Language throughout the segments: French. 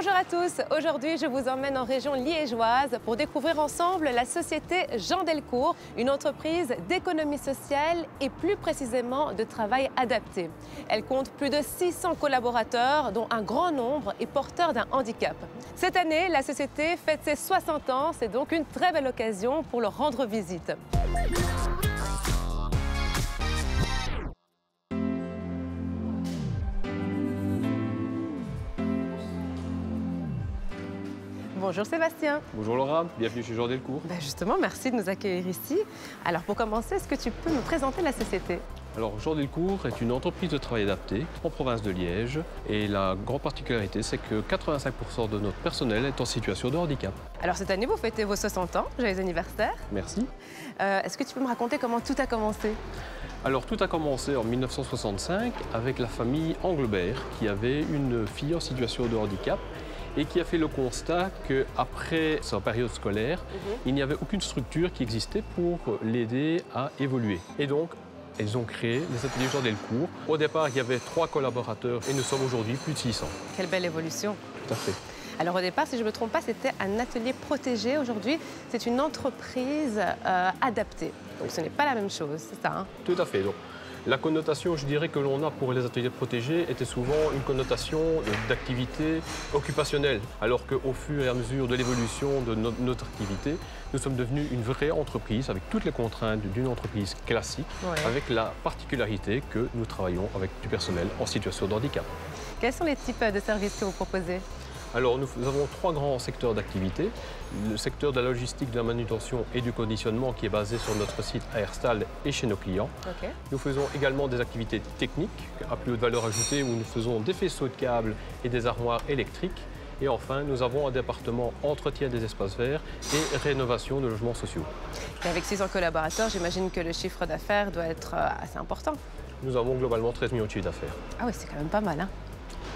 Bonjour à tous, aujourd'hui je vous emmène en région liégeoise pour découvrir ensemble la société Jean Delcourt, une entreprise d'économie sociale et plus précisément de travail adapté. Elle compte plus de 600 collaborateurs dont un grand nombre est porteur d'un handicap. Cette année, la société fête ses 60 ans, c'est donc une très belle occasion pour leur rendre visite. Bonjour Sébastien. Bonjour Laura, bienvenue chez Jean Delcourt. Justement, merci de nous accueillir ici. Alors pour commencer, est-ce que tu peux me présenter la société? Alors Jean Delcourt est une entreprise de travail adapté en province de Liège et la grande particularité c'est que 85% de notre personnel est en situation de handicap. Alors cette année vous fêtez vos 60 ans, joyeux anniversaire. Merci. Est-ce que tu peux me raconter comment tout a commencé? Alors tout a commencé en 1965 avec la famille Anglebert qui avait une fille en situation de handicap et qui a fait le constat qu'après sa période scolaire, il n'y avait aucune structure qui existait pour l'aider à évoluer. Et donc, elles ont créé les ateliers Jean Delcourt. Au départ, il y avait 3 collaborateurs et nous sommes aujourd'hui plus de 600. Quelle belle évolution. Tout à fait. Alors au départ, si je ne me trompe pas, c'était un atelier protégé. Aujourd'hui, c'est une entreprise adaptée. Donc ce n'est pas la même chose, c'est ça, hein? Tout à fait. Donc, la connotation, je dirais, que l'on a pour les ateliers protégés était souvent une connotation d'activité occupationnelle, alors qu'au fur et à mesure de l'évolution de notre activité, nous sommes devenus une vraie entreprise avec toutes les contraintes d'une entreprise classique, avec la particularité que nous travaillons avec du personnel en situation de handicap. Quels sont les types de services que vous proposez? Alors, nous avons 3 grands secteurs d'activité. Le secteur de la logistique, de la manutention et du conditionnement qui est basé sur notre site à Herstal et chez nos clients. Nous faisons également des activités techniques à plus haute valeur ajoutée où nous faisons des faisceaux de câbles et des armoires électriques. Et enfin, nous avons un département entretien des espaces verts et rénovation de logements sociaux. Et avec 600 collaborateurs, j'imagine que le chiffre d'affaires doit être assez important. Nous avons globalement 13 millions de chiffre d'affaires. Ah oui, c'est quand même pas mal, hein?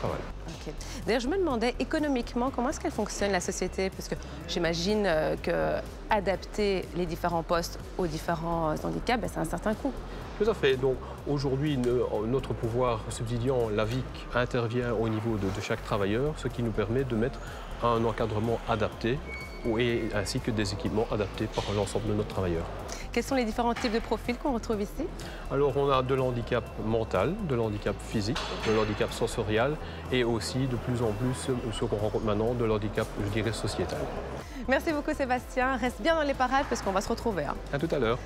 Pas mal. Okay. D'ailleurs, je me demandais économiquement comment est-ce qu'elle fonctionne la société, parce que j'imagine que adapter les différents postes aux différents handicaps, c'est un certain coût. Tout à fait. Donc aujourd'hui, notre pouvoir subsidiant, l'AVIC, intervient au niveau de chaque travailleur, ce qui nous permet de mettre un encadrement adapté ainsi que des équipements adaptés par l'ensemble de nos travailleurs. Quels sont les différents types de profils qu'on retrouve ici? Alors, on a de l'handicap mental, de l'handicap physique, de l'handicap sensorial et aussi de plus en plus ce qu'on rencontre maintenant, de l'handicap, je dirais, sociétal. Merci beaucoup Sébastien. Reste bien dans les parages parce qu'on va se retrouver. À tout à l'heure.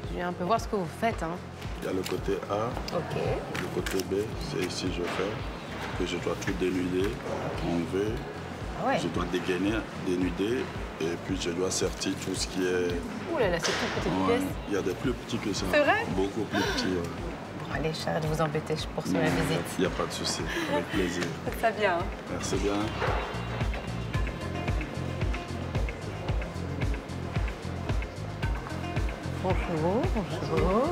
Je viens un peu voir ce que vous faites. Il y a le côté A, le côté B, c'est ici je fais, que je dois tout dénuder, enlever, je dois dégainer, dénuder, et puis je dois sortir tout ce qui est... Ouh là là, c'est tout petite pièce. Il y a des plus petits que ça. C'est vrai? Beaucoup plus petits. Bon, allez, j'arrête de vous embêter, je poursuis ma visite. Il n'y a pas de souci, avec plaisir. Faites ça bien. Merci bien. Bonjour, bonjour.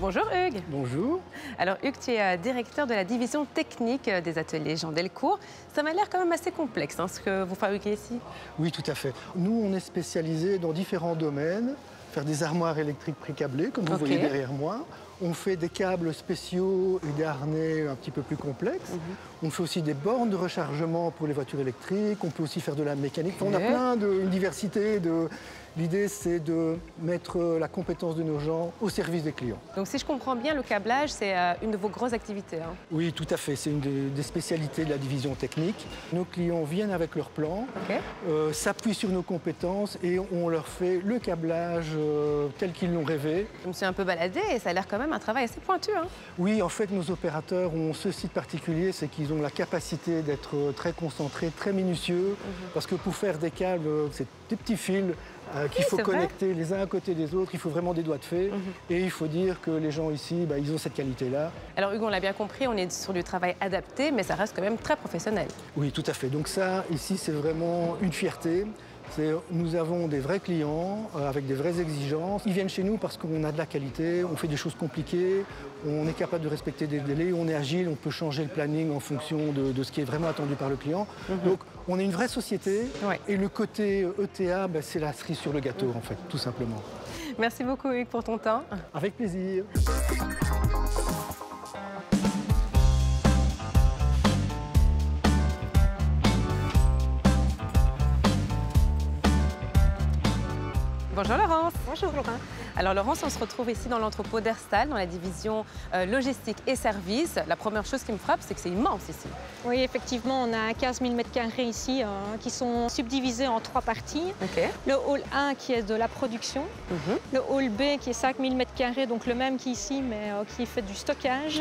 Bonjour Hugues. Bonjour. Alors Hugues, tu es directeur de la division technique des ateliers Jean Delcourt. Ça m'a l'air quand même assez complexe ce que vous fabriquez ici. Oui, tout à fait. Nous, on est spécialisé dans différents domaines. Faire des armoires électriques pré-câblées, comme vous voyez derrière moi. On fait des câbles spéciaux et des harnais un petit peu plus complexes. On fait aussi des bornes de rechargement pour les voitures électriques. On peut aussi faire de la mécanique. Enfin, on a une diversité de... L'idée, c'est de mettre la compétence de nos gens au service des clients. Donc, si je comprends bien, le câblage, c'est une de vos grosses activités. Oui, tout à fait. C'est une des spécialités de la division technique. Nos clients viennent avec leur plan, s'appuient sur nos compétences et on leur fait le câblage tel qu'ils l'ont rêvé. Je me suis un peu baladée et ça a l'air quand même un travail assez pointu. Oui, en fait, nos opérateurs ont ce site particulier, c'est qu'ils ont la capacité d'être très concentrés, très minutieux, parce que pour faire des câbles, c'est des petits fils qu'il faut connecter les uns à côté des autres. Il faut vraiment des doigts de fée. Et il faut dire que les gens ici, ils ont cette qualité-là. Alors Hugo, on l'a bien compris, on est sur du travail adapté, mais ça reste quand même très professionnel. Oui, tout à fait. Donc ça, ici, c'est vraiment une fierté. Nous avons des vrais clients avec des vraies exigences. Ils viennent chez nous parce qu'on a de la qualité, on fait des choses compliquées, on est capable de respecter des délais, on est agile, on peut changer le planning en fonction de ce qui est vraiment attendu par le client. Donc on est une vraie société et le côté ETA, c'est la cerise sur le gâteau en fait, tout simplement. Merci beaucoup Hugues pour ton temps. Avec plaisir. Bonjour Laurence. Bonjour Laurent. Alors Laurence, on se retrouve ici dans l'entrepôt d'Herstal, dans la division logistique et services. La première chose qui me frappe, c'est que c'est immense ici. Oui, effectivement, on a 15 000 m² ici qui sont subdivisés en 3 parties. Le hall 1 qui est de la production, le hall B qui est 5 000 m², donc le même qu'ici, mais qui fait du stockage.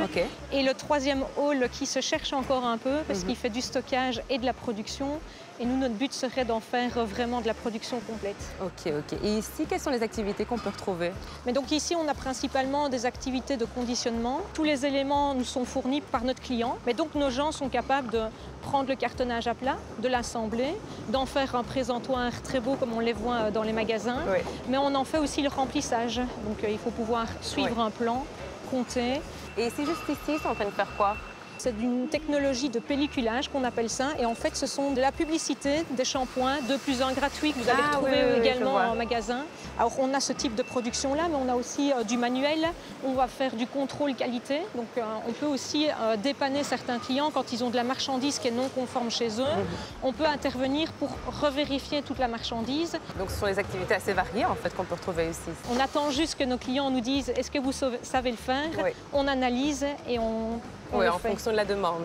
Et le 3e hall qui se cherche encore un peu parce qu'il fait du stockage et de la production. Et nous, notre but serait d'en faire vraiment de la production complète. Ok. Et ici, quelles sont les activités qu'on peut retrouver? Mais donc ici, on a principalement des activités de conditionnement. Tous les éléments nous sont fournis par notre client. Mais donc nos gens sont capables de prendre le cartonnage à plat, de l'assembler, d'en faire un présentoir très beau comme on les voit dans les magasins. Mais on en fait aussi le remplissage. Donc il faut pouvoir suivre un plan, compter. Et ici, juste ici, c'est en train de faire quoi? C'est une technologie de pelliculage qu'on appelle ça. Et en fait, ce sont de la publicité, des shampoings, 2 + 1 gratuits que vous allez retrouver également en magasin. Alors, on a ce type de production-là, mais on a aussi du manuel. On va faire du contrôle qualité. Donc, on peut aussi dépanner certains clients quand ils ont de la marchandise qui est non conforme chez eux. On peut intervenir pour revérifier toute la marchandise. Donc, ce sont des activités assez variées, en fait, qu'on peut retrouver ici. On attend juste que nos clients nous disent « Est-ce que vous savez le faire ?» On analyse et on en fonction de la demande.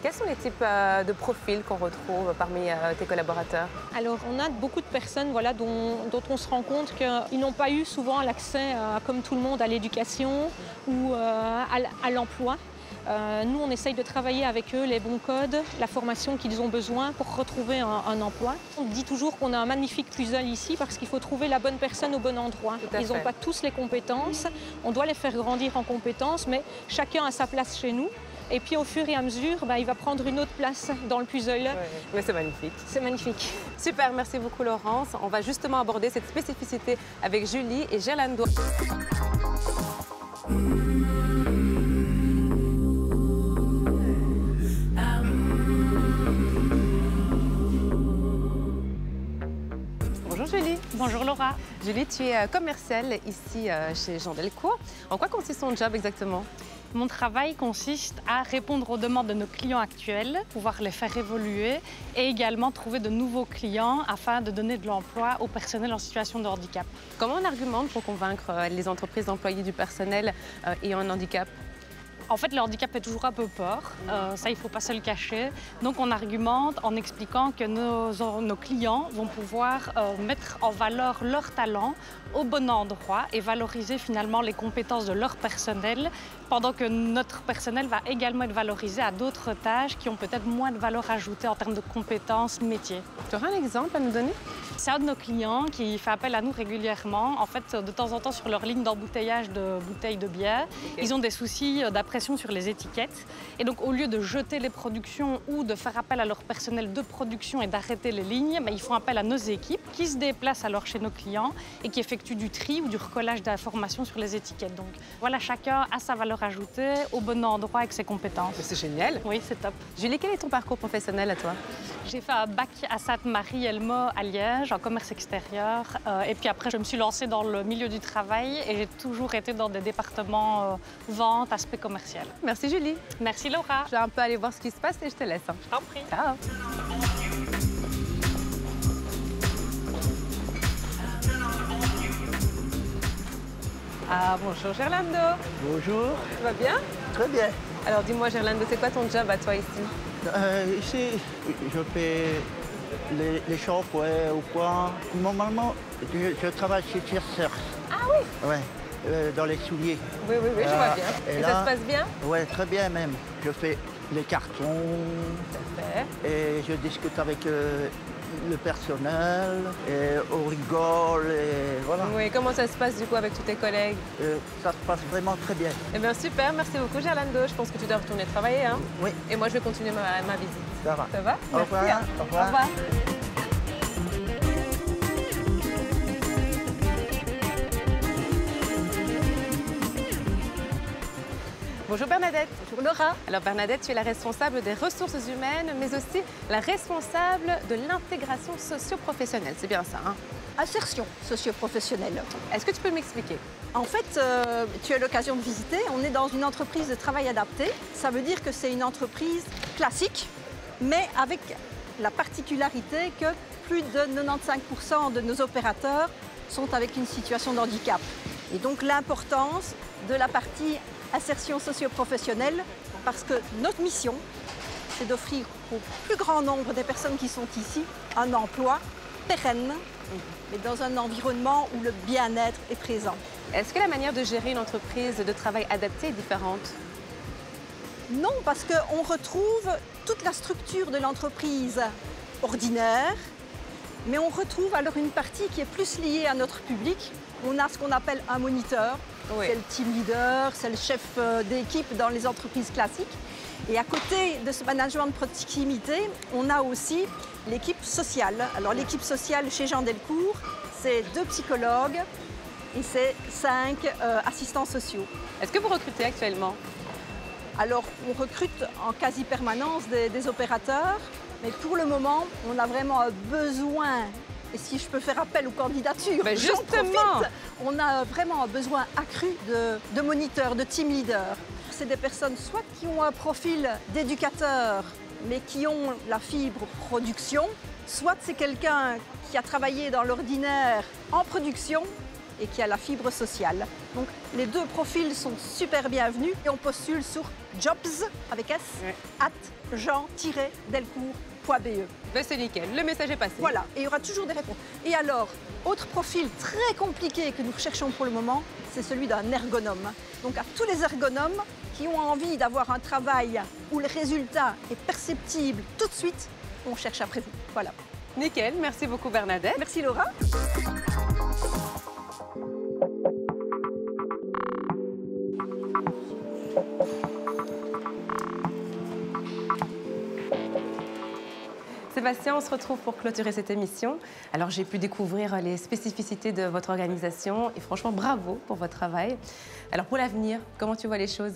Quels sont les types de profils qu'on retrouve parmi tes collaborateurs? Alors, on a beaucoup de personnes dont on se rend compte qu'ils n'ont pas eu souvent l'accès, comme tout le monde, à l'éducation ou à l'emploi. Nous, on essaye de travailler avec eux les bons codes, la formation qu'ils ont besoin pour retrouver un emploi. On dit toujours qu'on a un magnifique puzzle ici parce qu'il faut trouver la bonne personne au bon endroit. Ils n'ont pas tous les compétences. On doit les faire grandir en compétences, mais chacun a sa place chez nous. Et puis au fur et à mesure, il va prendre une autre place dans le puzzle. Mais c'est magnifique. C'est magnifique. Super, merci beaucoup Laurence. On va justement aborder cette spécificité avec Julie et Gerlando. Bonjour Julie. Bonjour Laura. Julie, tu es commerciale ici chez Jean Delcourt. En quoi consiste ton job exactement? Mon travail consiste à répondre aux demandes de nos clients actuels, pouvoir les faire évoluer et également trouver de nouveaux clients afin de donner de l'emploi au personnel en situation de handicap. Comment on argumente pour convaincre les entreprises d'employer du personnel ayant un handicap? En fait, le handicap fait toujours un peu peur, ça il ne faut pas se le cacher. Donc on argumente en expliquant que nos clients vont pouvoir mettre en valeur leur talent au bon endroit et valoriser finalement les compétences de leur personnel, pendant que notre personnel va également être valorisé à d'autres tâches qui ont peut-être moins de valeur ajoutée en termes de compétences métiers. Tu aurais un exemple à nous donner? C'est un de nos clients qui fait appel à nous régulièrement. En fait, de temps en temps, sur leur ligne d'embouteillage de bouteilles de bière, ils ont des soucis d'impression sur les étiquettes. Et donc, au lieu de jeter les productions ou de faire appel à leur personnel de production et d'arrêter les lignes, ils font appel à nos équipes qui se déplacent alors chez nos clients et qui effectuent du tri ou du recollage d'informations sur les étiquettes. Donc, voilà, chacun a sa valeur ajoutée au bon endroit avec ses compétences. C'est génial. Oui, c'est top. Julie, quel est ton parcours professionnel à toi? J'ai fait un bac à Sainte-Marie-Elmo à Liège, en commerce extérieur. Et puis après, je me suis lancée dans le milieu du travail et j'ai toujours été dans des départements vente, aspect commercial. Merci Julie. Merci Laura. Je vais un peu aller voir ce qui se passe et je te laisse. Je t'en prie. Ciao. Ah, bonjour Gerlando. Bonjour. Tu vas bien? Très bien. Alors dis-moi Gerlando, c'est quoi ton job à toi ici? Ici, je fais les shampoings au point. Normalement, je travaille chez Tiercers. Ah oui? Ouais, dans les souliers. Oui, je vois bien. Et là, ça se passe bien? Oui, très bien même. Je fais les cartons. Et je discute avec le personnel, et on rigole, et voilà. Oui, comment ça se passe du coup avec tous tes collègues? Ça se passe vraiment très bien. Eh bien super, merci beaucoup Gerlando. Je pense que tu dois retourner travailler, hein? Oui. Et moi je vais continuer ma visite. Ça va. Ça va? Au revoir. Merci, hein. Au revoir. Au revoir. Bonjour Bernadette. Bonjour Laura. Alors Bernadette, tu es la responsable des ressources humaines, mais aussi la responsable de l'intégration socio-professionnelle. C'est bien ça, hein? Insertion socio-professionnelle. Est-ce que tu peux m'expliquer? En fait, tu as l'occasion de visiter. On est dans une entreprise de travail adapté. Ça veut dire que c'est une entreprise classique, mais avec la particularité que plus de 95% de nos opérateurs sont avec une situation de handicap. Et donc l'importance de la partie insertion socio-professionnelle, parce que notre mission, c'est d'offrir au plus grand nombre des personnes qui sont ici un emploi pérenne, mais dans un environnement où le bien-être est présent. Est-ce que la manière de gérer une entreprise de travail adaptée est différente? Non, parce qu'on retrouve toute la structure de l'entreprise ordinaire, mais on retrouve alors une partie qui est plus liée à notre public. On a ce qu'on appelle un moniteur, oui. C'est le team leader, c'est le chef d'équipe dans les entreprises classiques. Et à côté de ce management de proximité, on a aussi l'équipe sociale. Alors l'équipe sociale chez Jean Delcourt, c'est 2 psychologues et c'est 5 assistants sociaux. Est-ce que vous recrutez actuellement? Alors on recrute en quasi-permanence des opérateurs, mais pour le moment, on a vraiment besoin, et si je peux faire appel aux candidatures, justement, on a vraiment un besoin accru de moniteurs, de team leaders. C'est des personnes soit qui ont un profil d'éducateur, mais qui ont la fibre production, soit c'est quelqu'un qui a travaillé dans l'ordinaire en production et qui a la fibre sociale. Donc les 2 profils sont super bienvenus et on postule sur jobs avec S, @jean-delcourt.be. Ben c'est nickel, le message est passé. Voilà, et il y aura toujours des réponses. Et alors, autre profil très compliqué que nous recherchons pour le moment, c'est celui d'un ergonome. Donc à tous les ergonomes qui ont envie d'avoir un travail où le résultat est perceptible tout de suite, on cherche après vous. Voilà. Nickel, merci beaucoup Bernadette. Merci Laura. Sébastien, on se retrouve pour clôturer cette émission. Alors j'ai pu découvrir les spécificités de votre organisation et franchement bravo pour votre travail. Alors pour l'avenir, comment tu vois les choses?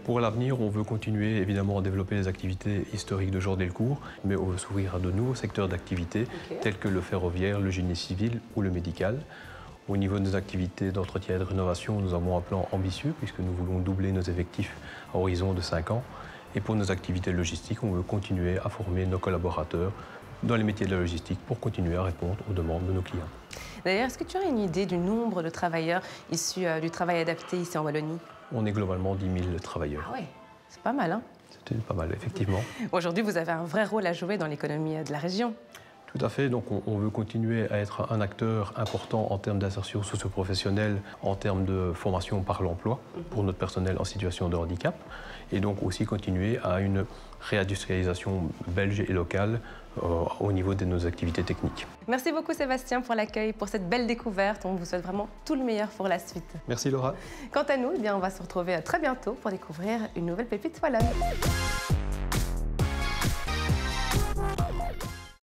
Pour l'avenir, on veut continuer évidemment à développer les activités historiques de Jean Delcourt, mais on veut s'ouvrir à de nouveaux secteurs d'activité tels que le ferroviaire, le génie civil ou le médical. Au niveau de nos activités d'entretien et de rénovation, nous avons un plan ambitieux puisque nous voulons doubler nos effectifs à horizon de 5 ans. Et pour nos activités logistiques, on veut continuer à former nos collaborateurs dans les métiers de la logistique pour continuer à répondre aux demandes de nos clients. D'ailleurs, est-ce que tu as une idée du nombre de travailleurs issus du travail adapté ici en Wallonie? On est globalement 10 000 travailleurs. Ah oui, c'est pas mal, hein? C'est pas mal, effectivement. Aujourd'hui, vous avez un vrai rôle à jouer dans l'économie de la région. Tout à fait. Donc, on veut continuer à être un acteur important en termes d'insertion socio-professionnelle, en termes de formation par l'emploi pour notre personnel en situation de handicap. Et donc aussi continuer à une réindustrialisation belge et locale au niveau de nos activités techniques. Merci beaucoup Sébastien pour l'accueil, pour cette belle découverte. On vous souhaite vraiment tout le meilleur pour la suite. Merci Laura. Quant à nous, on va se retrouver très bientôt pour découvrir une nouvelle pépite wallonne.